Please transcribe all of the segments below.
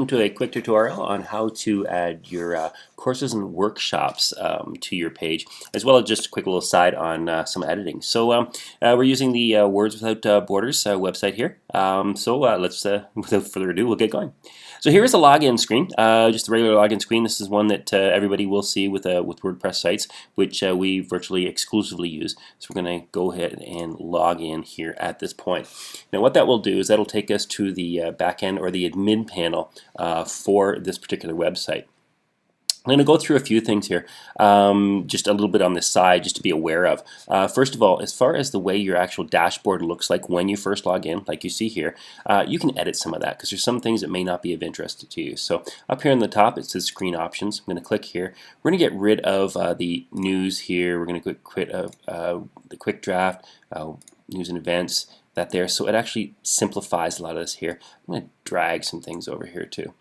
welcome to a quick tutorial on how to add your courses and workshops to your page, as well as just a quick little side on some editing. So we're using the Words Without Borders website here. Let's, without further ado, we'll get going. So here is a login screen, just a regular login screen. This is one that everybody will see with WordPress sites, which we virtually exclusively use. So we're going to go ahead and log in here at this point. Now what that will do is that'll take us to the back end or the admin panel for this particular website. I'm going to go through a few things here, just a little bit on this side, just to be aware of. First of all, as far as the way your actual dashboard looks like when you first log in, like you see here, you can edit some of that because there's some things that may not be of interest to you. So up here on the top, it says Screen Options. I'm going to click here. We're going to get rid of the news here. We're going to quit the Quick Draft, News and Events, that there. So it actually simplifies a lot of this here. I'm going to drag some things over here too.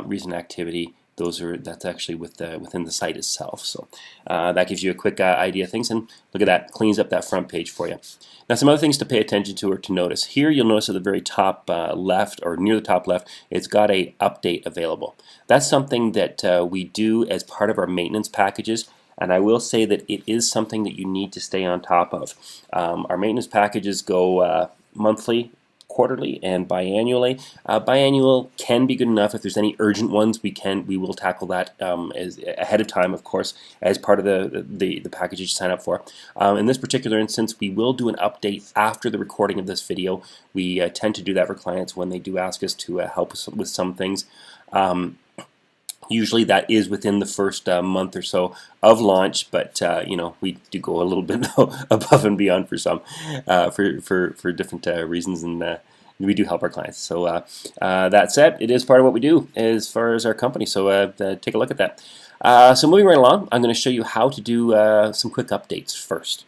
Recent activity. That's actually within the site itself. So that gives you a quick idea of things, and look at that, cleans up that front page for you. Now some other things to pay attention to or to notice. Here you'll notice at the very top left, or near the top left, it's got a update available. That's something that we do as part of our maintenance packages. And I will say that it is something that you need to stay on top of. Our maintenance packages go monthly, quarterly, and biannually. Biannual can be good enough. If there's any urgent ones, we will tackle that as ahead of time, of course, as part of the package you sign up for. In this particular instance, we will do an update after the recording of this video. We tend to do that for clients when they do ask us to help with some things. Usually that is within the first month or so of launch, but you know, we do go a little bit above and beyond for some, for different reasons, and we do help our clients. So that said, it is part of what we do as far as our company. So take a look at that. So moving right along, I'm going to show you how to do some quick updates first.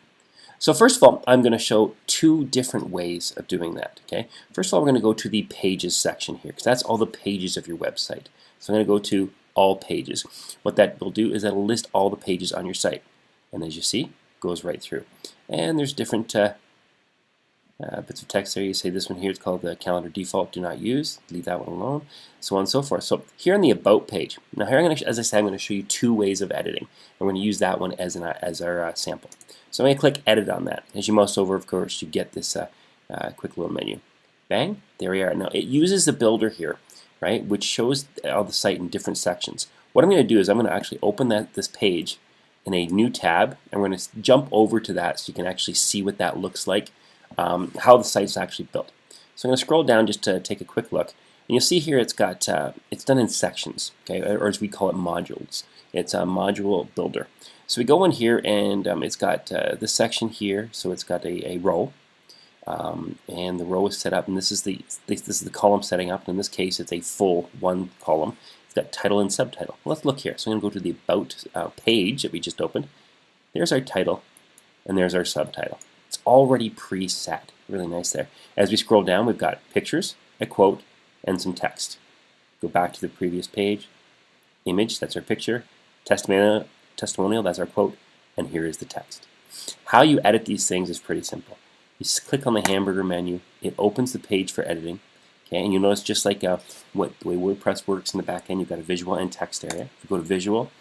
So first of all, I'm going to show two different ways of doing that. Okay. First of all, we're going to go to the Pages section here, because that's all the pages of your website. So I'm going to go to All Pages. What that will do is that'll list all the pages on your site, and as you see, it goes right through. And there's different bits of text there. You say this one here is called the Calendar Default. Do not use. Leave that one alone. So on and so forth. So here on the About page. Now here, as I said, I'm going to show you two ways of editing. We're going to use that one as our sample. So I'm going to click Edit on that. As you mouse over, of course, you get this quick little menu. Bang. There we are. Now it uses the builder here, right, which shows all the site in different sections. What I'm going to do is I'm going to actually open this page in a new tab, and we're going to jump over to that so you can actually see what that looks like, how the site's actually built. So I'm going to scroll down just to take a quick look, and you'll see here it's got it's done in sections, okay, or as we call it, modules. It's a module builder. So we go in here, and it's got this section here, so it's got a row. And the row is set up, and this is the column setting up. In this case, it's a full one column. It's got title and subtitle. Well, let's look here. So I'm going to go to the About page that we just opened. There's our title, and there's our subtitle. It's already preset. Really nice there. As we scroll down, we've got pictures, a quote, and some text. Go back to the previous page. Image, that's our picture. Testimonial, that's our quote. And here is the text. How you edit these things is pretty simple. You just click on the hamburger menu. It opens the page for editing. Okay, and you'll notice just like the way WordPress works in the back end, you've got a visual and text area. If you go to visual,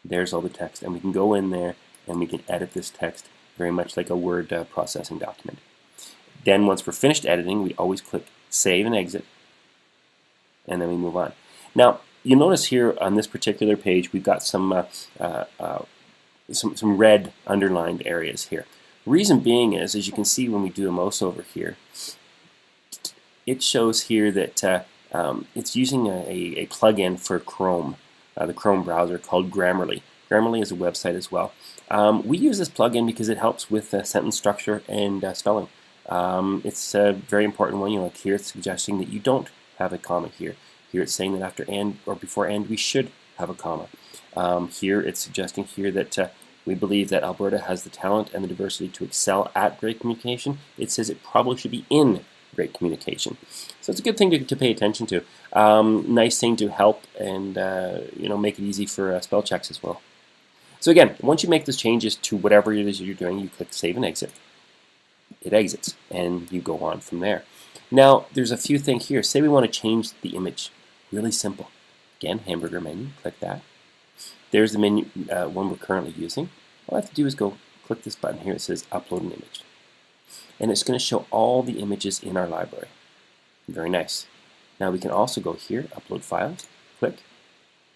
there's all the text, and we can go in there and we can edit this text very much like a word processing document. Then once we're finished editing, we always click Save and Exit, and then we move on. Now you'll notice here on this particular page, we've got some red underlined areas here. Reason being is, as you can see when we do a mouse over here, it shows here that it's using a plugin for Chrome, the Chrome browser called Grammarly. Grammarly is a website as well. We use this plugin because it helps with sentence structure and spelling. It's a very important one. You know, like here it's suggesting that you don't have a comma here. Here it's saying that after and or before and we should have a comma. Here it's suggesting here that we believe that Alberta has the talent and the diversity to excel at great communication. It says it probably should be in great communication. So it's a good thing to pay attention to. Nice thing to help and you know, make it easy for spell checks as well. So again, once you make those changes to whatever it is you're doing, you click Save and Exit. It exits, and you go on from there. Now, there's a few things here. Say we want to change the image. Really simple. Again, hamburger menu, click that. There's the menu one we're currently using. All I have to do is go click this button here. It says upload an image. And it's going to show all the images in our library. Very nice. Now we can also go here, upload file,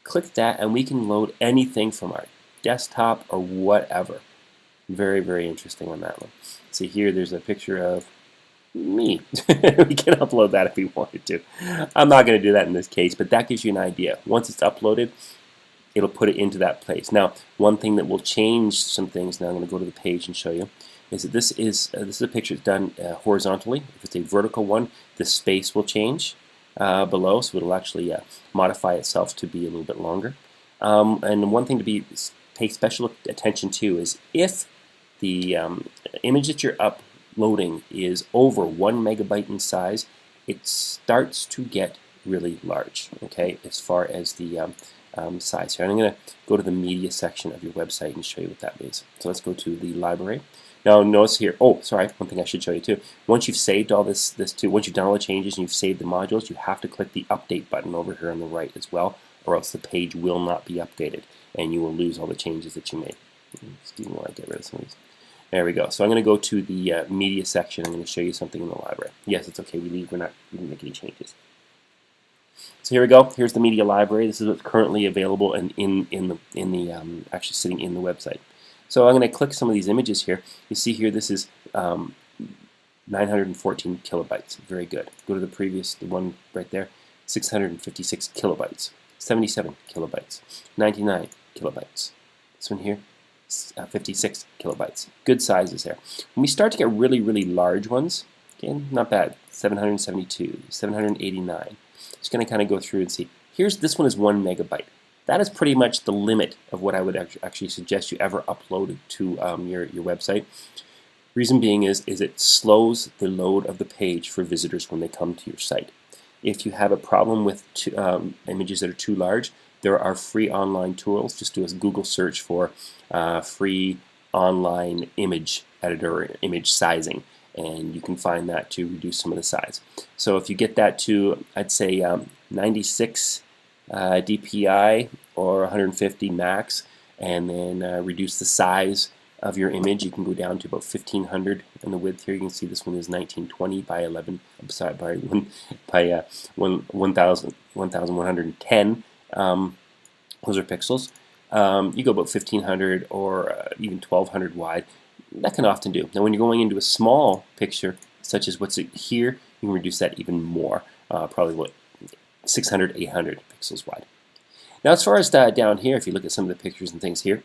click that, and we can load anything from our desktop or whatever. Very, very interesting on that one. See here, there's a picture of me. We can upload that if we wanted to. I'm not going to do that in this case, but that gives you an idea. Once it's uploaded, it'll put it into that place. Now, one thing that will change some things, now I'm going to go to the page and show you, is that this is a picture that's done horizontally. If it's a vertical one, the space will change below, so it'll actually modify itself to be a little bit longer. And one thing to pay special attention to is if the image that you're uploading is over 1 megabyte in size, it starts to get really large, okay, as far as the size here. And I'm going to go to the media section of your website and show you what that means. So let's go to the library. Now notice here, oh sorry, one thing I should show you too. Once you've saved all this too, once you've done all the changes and you've saved the modules, you have to click the update button over here on the right as well, or else the page will not be updated and you will lose all the changes that you made. Excuse me while I get rid of some of these. There we go. So I'm going to go to the media section. I'm going to show you something in the library. Yes, it's okay. We didn't make any changes. So here we go. Here's the media library. This is what's currently available and actually sitting in the website. So I'm going to click some of these images here. You see here this is 914 kilobytes. Very good. Go to the previous, the one right there, 656 kilobytes, 77 kilobytes, 99 kilobytes. This one here, 56 kilobytes. Good sizes there. When we start to get really, really large ones, again, not bad. 772, 789. Just going to kind of go through and see. This one is 1 megabyte. That is pretty much the limit of what I would actually suggest you ever upload to your website. Reason being is it slows the load of the page for visitors when they come to your site. If you have a problem with images that are too large, there are free online tools. Just do a Google search for free online image editor or image sizing, and you can find that to reduce some of the size. So if you get that to, I'd say 96 DPI or 150 max, and then reduce the size of your image, you can go down to about 1500 in the width here. You can see this one is 1920 by 11. I'm sorry, by 1110. Those are pixels. You go about 1500 or even 1200 wide. That can often do. Now, when you're going into a small picture, such as what's here, you can reduce that even more. Probably what 600, 800 pixels wide. Now, as far as down here, if you look at some of the pictures and things here,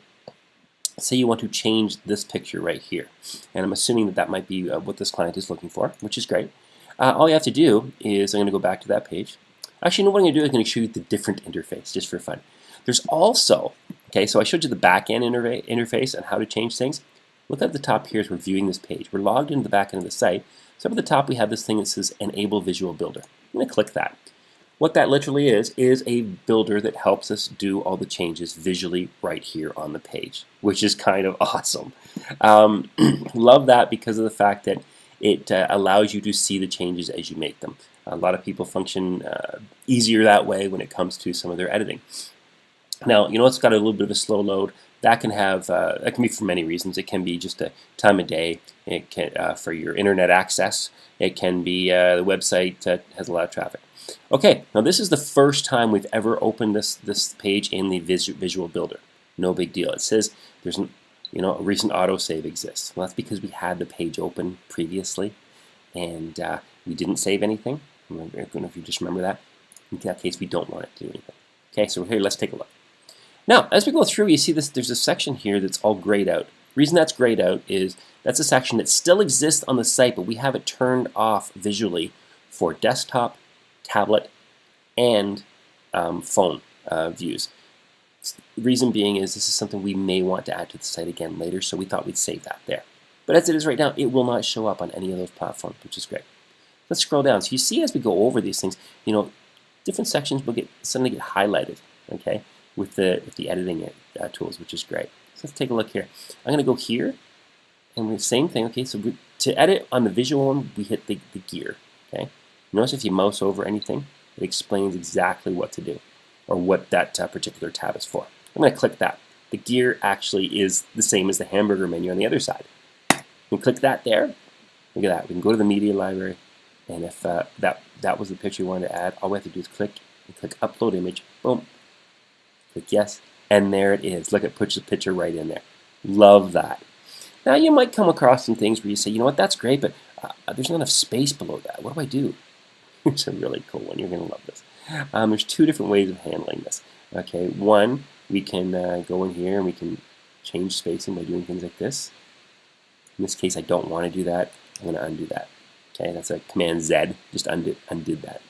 say you want to change this picture right here, and I'm assuming that might be what this client is looking for, which is great. All you have to do is, I'm going to go back to that page. Actually, what I'm going to do is I'm going to show you the different interface, just for fun. There's also, okay, so I showed you the back-end interface and how to change things. Look at the top here as we're viewing this page. We're logged into the back end of the site. So up at the top we have this thing that says Enable Visual Builder. I'm going to click that. What that literally is a builder that helps us do all the changes visually right here on the page, which is kind of awesome. Love that because of the fact that it allows you to see the changes as you make them. A lot of people function easier that way when it comes to some of their editing. Now, you know, it's got a little bit of a slow load. That can have that can be for many reasons. It can be just a time of day. It can for your internet access. It can be the website has a lot of traffic. Okay, now this is the first time we've ever opened this page in the Visual Builder. No big deal. It says there's a recent autosave exists. Well, that's because we had the page open previously, and we didn't save anything. I don't know if you just remember that. In that case, we don't want it to do anything. Okay, so here, let's take a look. Now, as we go through, you see there's a section here that's all grayed out. The reason that's grayed out is that's a section that still exists on the site, but we have it turned off visually for desktop, tablet, and phone views. The reason being is this is something we may want to add to the site again later, so we thought we'd save that there. But as it is right now, it will not show up on any of those platforms, which is great. Let's scroll down. So you see as we go over these things, different sections will suddenly get highlighted, okay, with the editing tools, which is great. So let's take a look here. I'm going to go here, and the same thing. Okay, so to edit on the visual one, we hit the gear. Okay, Notice if you mouse over anything, it explains exactly what to do or what that particular tab is for. I'm going to click that. The gear actually is the same as the hamburger menu on the other side. We click that there. Look at that. We can go to the media library, and if that was the picture we wanted to add, all we have to do is click and click upload image. Boom. Click yes, and there it is. Look, it puts the picture right in there. Love that. Now you might come across some things where you say, you know what, that's great, but there's not enough space below that. What do I do? It's a really cool one. You're going to love this. There's two different ways of handling this. Okay, one, we can go in here and we can change spacing by doing things like this. In this case, I don't want to do that. I'm going to undo that. Okay, that's a Command Z. Just undid that.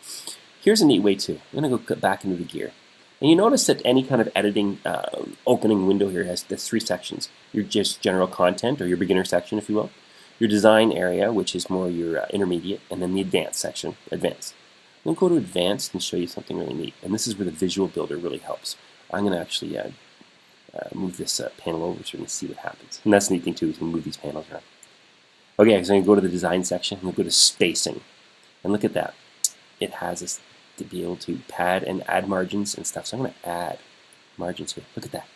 Here's a neat way too. I'm going to go back into the gear. And you notice that any kind of editing opening window here has three sections. Your just general content, or your beginner section, if you will. Your design area, which is more your intermediate, and then the advanced section, advanced. I'm going to go to advanced and show you something really neat. And this is where the visual builder really helps. I'm going to actually move this panel over so we can see what happens. And that's the neat thing too, is we can move these panels around. Okay, so I'm going to go to the design section. I'm going to go to spacing. And look at that. It has us to be able to pad and add margins and stuff. So I'm going to add margins here. Look at that.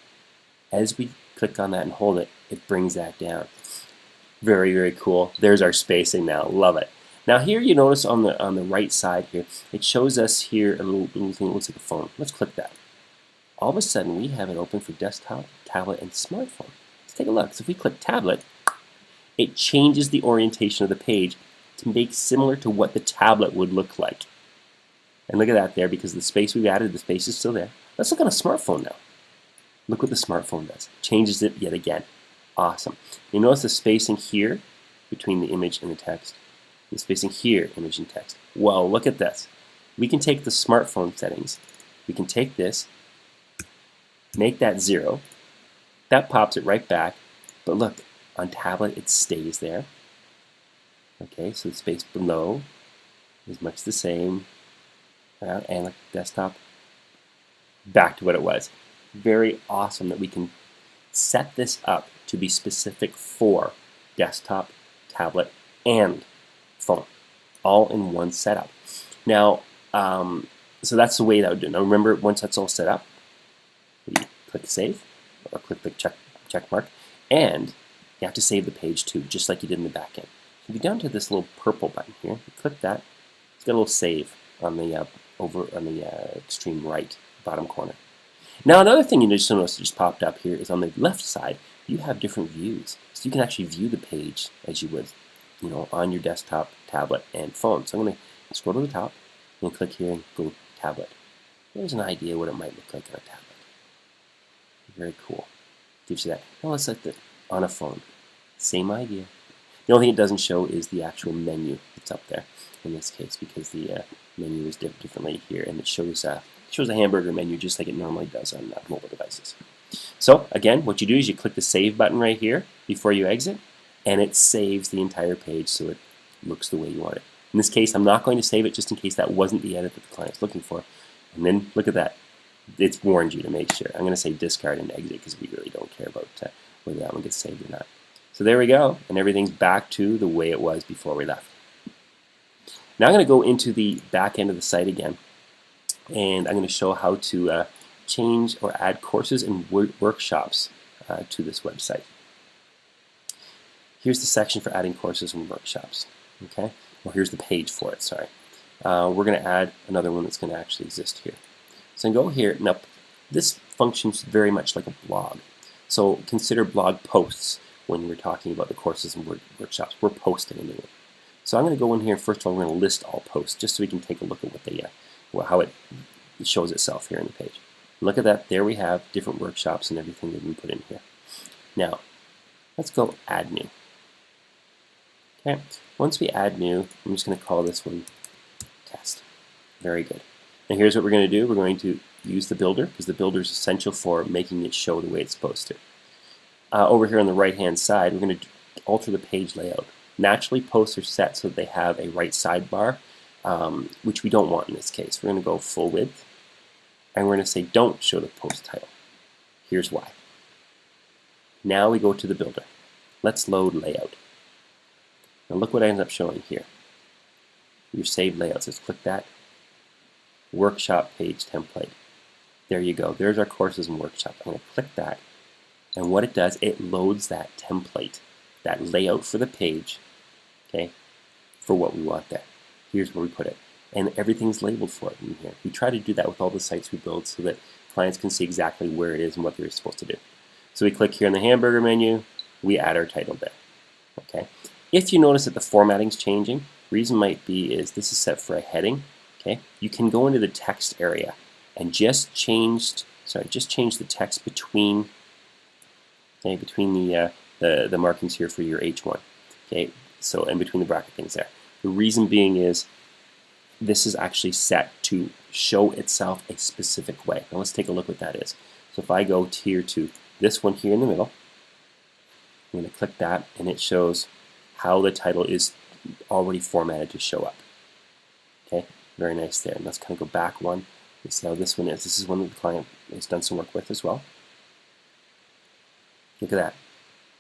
As we click on that and hold it, it brings that down. Very, very cool. There's our spacing now. Love it. Now here you notice on the right side here, it shows us here a little thing that looks like a phone. Let's click that. All of a sudden we have it open for desktop, tablet, and smartphone. Let's take a look. So if we click tablet, it changes the orientation of the page to make similar to what the tablet would look like. And look at that there, because the space we've added, the space is still there. Let's look on a smartphone now. Look what the smartphone does. Changes it yet again. Awesome. You notice the spacing here between the image and the text. The spacing here, image and text. Well, look at this. We can take the smartphone settings. We can take this, make that 0. That pops it right back. But look, on tablet it stays there. Okay, so the space below is much the same. And like desktop, back to what it was. Very awesome that we can set this up to be specific for desktop, tablet, and phone, all in one setup. Now, so that's the way that would do. Now remember, once that's all set up, you click save, or click the check mark, and you have to save the page too, just like you did in the back end. If you go down to this little purple button here, click that. It's got a little save on the over on the extreme right bottom corner. Now another thing you just notice just popped up here is on the left side you have different views, so you can actually view the page as you would, you know, on your desktop, tablet, and phone. So I'm going to scroll to the top and click here and go tablet. There's an idea what it might look like on a tablet. Very cool. Gives you that. Now let's set that on a phone. Same idea. The only thing it doesn't show is the actual menu that's up there in this case, because the menu is differently here, and it shows a hamburger menu just like it normally does on mobile devices. So again, what you do is you click the save button right here before you exit, and it saves the entire page so it looks the way you want it. In this case, I'm not going to save it just in case that wasn't the edit that the client's looking for. And then look at that. It's warned you to make sure. I'm going to say discard and exit because we really don't care about whether that one gets saved or not. So there we go, and everything's back to the way it was before we left. Now I'm going to go into the back end of the site again, and I'm going to show how to change or add courses and workshops to this website. Here's the section for adding courses and workshops. Okay, well here's the page for it. Sorry, we're going to add another one that's going to actually exist here. So go here. Now this functions very much like a blog. So consider blog posts when we're talking about the courses and workshops. We're posting a new one. So I'm going to go in here. First of all, we're going to list all posts just so we can take a look at what they, how it shows itself here on the page. Look at that. There we have different workshops and everything that we put in here. Now, let's go add new. Okay. Once we add new, I'm just going to call this one test. Very good. Now here's what we're going to do. We're going to use the builder because the builder is essential for making it show the way it's supposed to. Over here on the right-hand side, we're going to alter the page layout. Naturally, posts are set so that they have a right sidebar, which we don't want in this case. We're going to go full width, and we're going to say don't show the post title. Here's why. Now we go to the builder. Let's load layout. Now look what I ended up showing here. your saved layouts. Let's click that. Workshop page template. There you go. There's our courses and workshop. I'm going to click that. And what it does, it loads that template, that layout for the page, okay, for what we want there. Here's where we put it. And everything's labeled for it in here. We try to do that with all the sites we build so that clients can see exactly where it is and what they're supposed to do. So we click here in the hamburger menu, we add our title there. Okay. If you notice that the formatting's changing, reason might be is this is set for a heading. Okay. You can go into the text area and just change the text between the markings here for your H1. Okay. So in between the bracket things there. The reason being is this is actually set to show itself a specific way. Now let's take a look what that is. So if I go here to this one here in the middle, I'm going to click that and it shows how the title is already formatted to show up. Okay, very nice there. And let's kind of go back one and see how this one is. This is one that the client has done some work with as well. Look at that.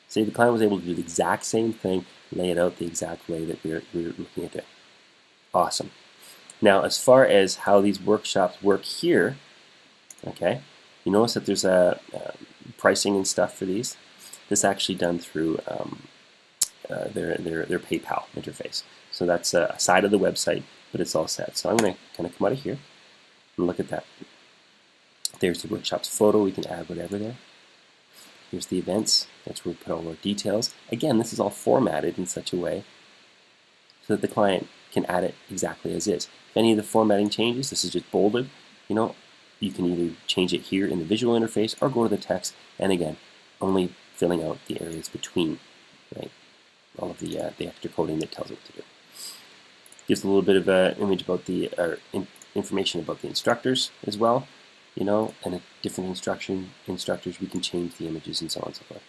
See, the client was able to do the exact same thing, lay it out the exact way that we're looking at it. Awesome. Now, as far as how these workshops work here, okay, you notice that there's a pricing and stuff for these. This is actually done through their PayPal interface. So that's a side of the website, but it's all set. So I'm going to kind of come out of here and look at that. There's the workshop's photo. We can add whatever there. Here's the events. That's where we put all our details. Again, this is all formatted in such a way so that the client can add it exactly as is. If any of the formatting changes, this is just bolded, you can either change it here in the visual interface or go to the text, and again, only filling out the areas between, right? All of the extra coding that tells it what to do. Gives a little bit of an image about information about the instructors as well, and a different instructors, we can change the images and so on and so forth.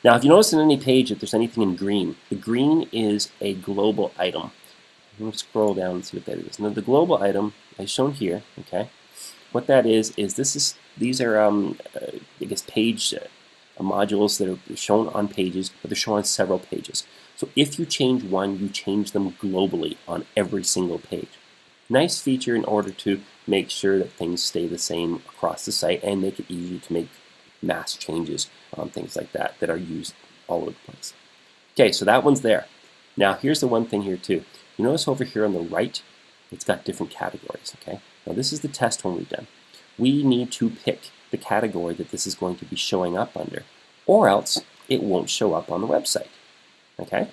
Now, if you notice in any page if there's anything in green, the green is a global item. I'm going to scroll down and see what that is. Now, the global item is shown here. Okay, what that is these are I guess page modules that are shown on pages, but they're shown on several pages. So if you change one, you change them globally on every single page. Nice feature in order to make sure that things stay the same across the site and make it easy to make mass changes on things like that are used all over the place. Okay, so that one's there. Now here's the one thing here too. You notice over here on the right, it's got different categories. Okay, now this is the test one we've done. We need to pick the category that this is going to be showing up under, or else it won't show up on the website. Okay,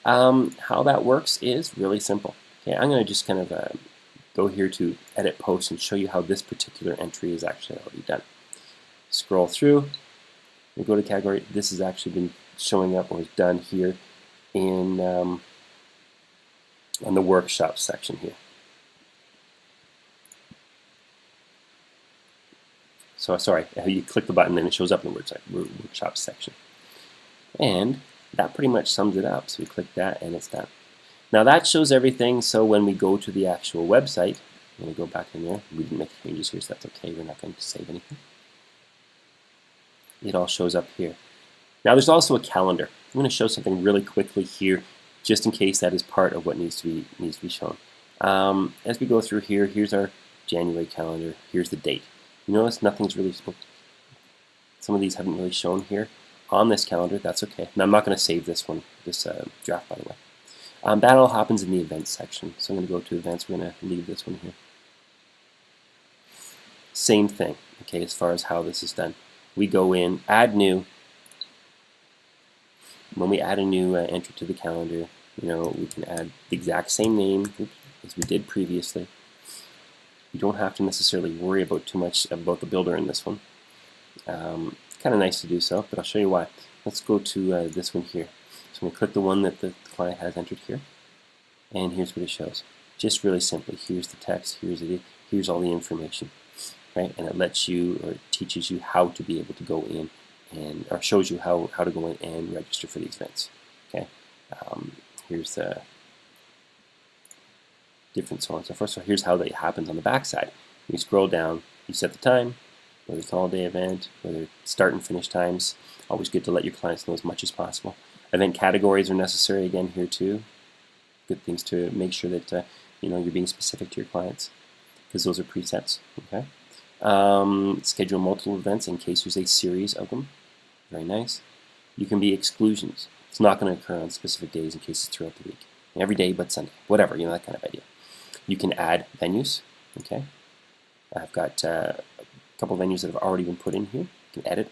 how that works is really simple. Okay, I'm going to just kind of go here to edit post and show you how this particular entry is actually already done. Scroll through, we go to category. This has actually been showing up or is done here in on the workshop section here. So sorry, you click the button and it shows up in the workshop section. And that pretty much sums it up. So we click that and it's done. Now that shows everything, so when we go to the actual website, I'm going to go back in there. We didn't make changes here, so that's okay. We're not going to save anything. It all shows up here. Now there's also a calendar. I'm going to show something really quickly here, just in case that is part of what needs to be shown. As we go through here, here's our January calendar. Here's the date. You notice nothing's really some of these haven't really shown here on this calendar. That's okay. Now I'm not going to save this one, this draft, by the way. That all happens in the events section. So I'm going to go to events. We're going to leave this one here. Same thing, okay, as far as how this is done. We go in, add new. When we add a new entry to the calendar, we can add the exact same name as we did previously. You don't have to necessarily worry about too much about the builder in this one. It's kind of nice to do so, but I'll show you why. Let's go to this one here. So I'm going to click the one that the client has entered here, and here's what it shows. Just really simply, here's the text, here's all the information, right? And it lets you or teaches you how to be able to go in or shows you how to go in and register for these events. Okay, here's the different so on and so forth. So here's how that happens on the back side. You scroll down, you set the time, whether it's an all-day event, whether it's start and finish times. Always good to let your clients know as much as possible. Event categories are necessary again here too. Good things to make sure that you're being specific to your clients because those are presets. Okay. Schedule multiple events in case there's a series of them. Very nice. You can be exclusions. It's not going to occur on specific days in case it's throughout the week. Every day but Sunday. Whatever, that kind of idea. You can add venues. Okay. I've got a couple venues that have already been put in here. You can edit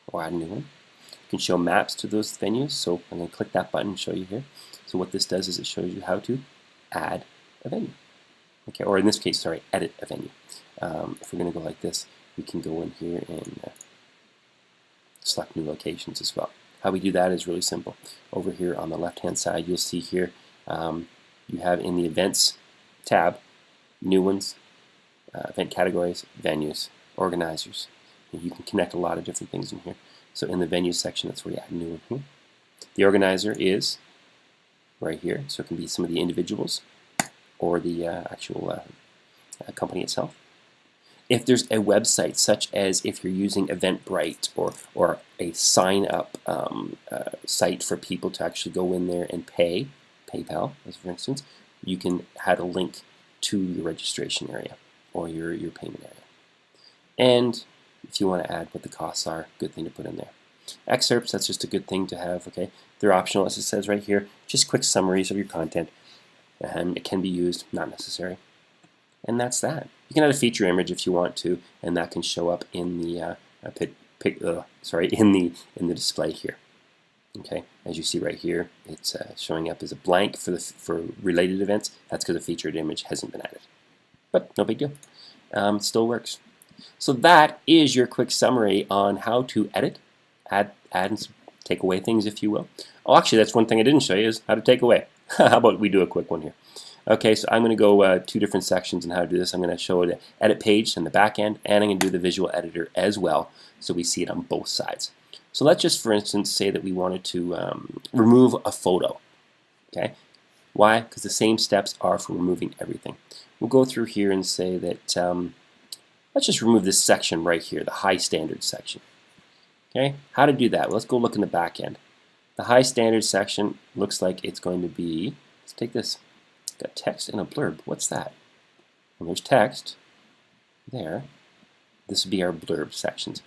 or add a new one. You can show maps to those venues. So I'm going to click that button and show you here. So what this does is it shows you how to add a venue. Okay, or in this case, sorry, edit a venue. If we're going to go like this, we can go in here and select new locations as well. How we do that is really simple. Over here on the left-hand side, you'll see here you have in the Events tab, New Ones, Event Categories, Venues, Organizers. And you can connect a lot of different things in here. So in the Venues section, that's where you add a new one here. The Organizer is right here, so it can be some of the individuals or the actual company itself. If there's a website, such as if you're using Eventbrite or a sign-up site for people to actually go in there and pay, PayPal, as for instance, you can add a link to your registration area or your payment area. And if you want to add what the costs are, good thing to put in there. Excerpts, that's just a good thing to have. Okay, they're optional, as it says right here. Just quick summaries of your content, and it can be used, not necessary. And that's that. You can add a feature image if you want to, and that can show up in the in the display here. Okay, as you see right here, it's showing up as a blank for related events. That's because a featured image hasn't been added, but no big deal. It still works. So that is your quick summary on how to edit, add and take away things, if you will. Oh, actually, that's one thing I didn't show you is how to take away. How about we do a quick one here? Okay, so I'm going to go two different sections on how to do this. I'm going to show the edit page in the back end, and I'm going to do the visual editor as well, so we see it on both sides. So let's just, for instance, say that we wanted to remove a photo. Okay, why? Because the same steps are for removing everything. We'll go through here and say that let's just remove this section right here, the high standards section. Okay, how to do that? Well, let's go look in the back end. The high standards section looks like it's going to be, let's take this, it's got text and a blurb. What's that? Well, there's text there. This would be our blurb sections.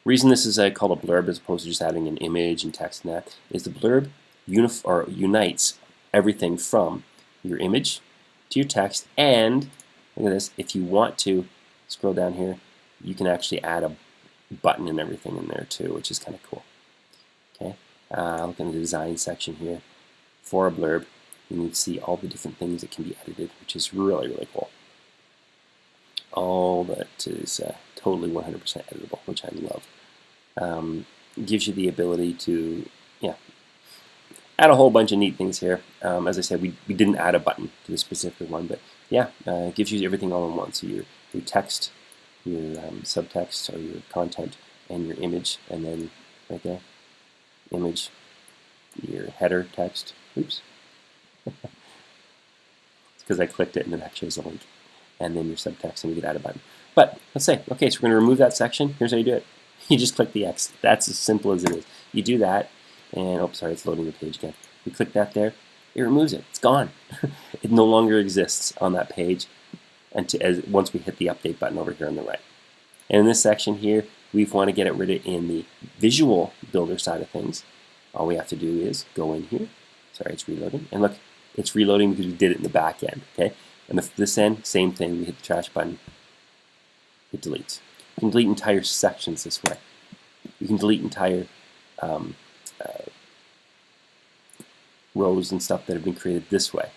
Reason this is called a blurb as opposed to just adding an image and text and that is the blurb unites everything from your image to your text, and look at this, if you want to scroll down here, you can actually add a button and everything in there too, which is kind of cool. Okay, look in the design section here for a blurb. You need to see all the different things that can be edited, which is really, really cool. All that is totally 100% editable, which I love. It gives you the ability to, add a whole bunch of neat things here. As I said, we didn't add a button to this specific one, but it gives you everything all in one. So your text, your subtext, or your content, and your image, and then right there, image, your header text. Oops. It's because I clicked it and then that shows the link. And then your subtext, and we could add a button. But let's say, okay, so we're going to remove that section. Here's how you do it. You just click the X. That's as simple as it is. You do that, and oh, sorry, it's loading the page again. You click that there, it removes it. It's gone. It no longer exists on that page once we hit the update button over here on the right. And in this section here, we want to get it rid of in the visual builder side of things. All we have to do is go in here. Sorry, it's reloading. And look, it's reloading because we did it in the back end. Okay. And this end, same thing. We hit the trash button. It deletes. You can delete entire sections this way. You can delete entire rows and stuff that have been created this way.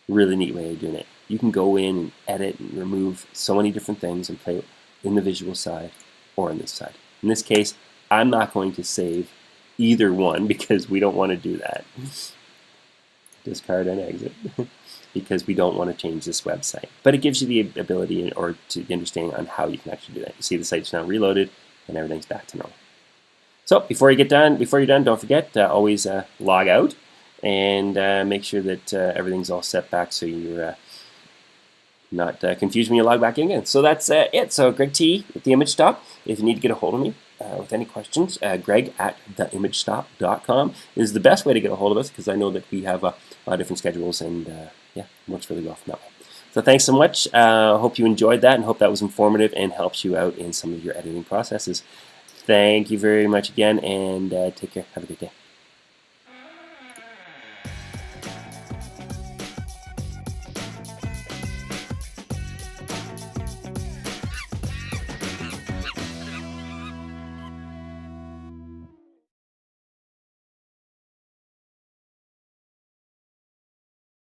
Really neat way of doing it. You can go in and edit and remove so many different things and play in the visual side or on this side. In this case, I'm not going to save either one because we don't want to do that. Discard and exit. Because we don't want to change this website. But it gives you the ability or the understanding on how you can actually do that. You see the site's now reloaded and everything's back to normal. So before you're done, don't forget always log out and make sure that everything's all set back so you're not confused when you log back in again. So that's it. So Greg T with the Image Stop. If you need to get a hold of me, with any questions, Greg at theimagestop.com is the best way to get a hold of us, because I know that we have a lot of different schedules, and yeah, it works really well from that way. So thanks so much. Hope you enjoyed that, and hope that was informative and helps you out in some of your editing processes. Thank you very much again, and take care. Have a good day.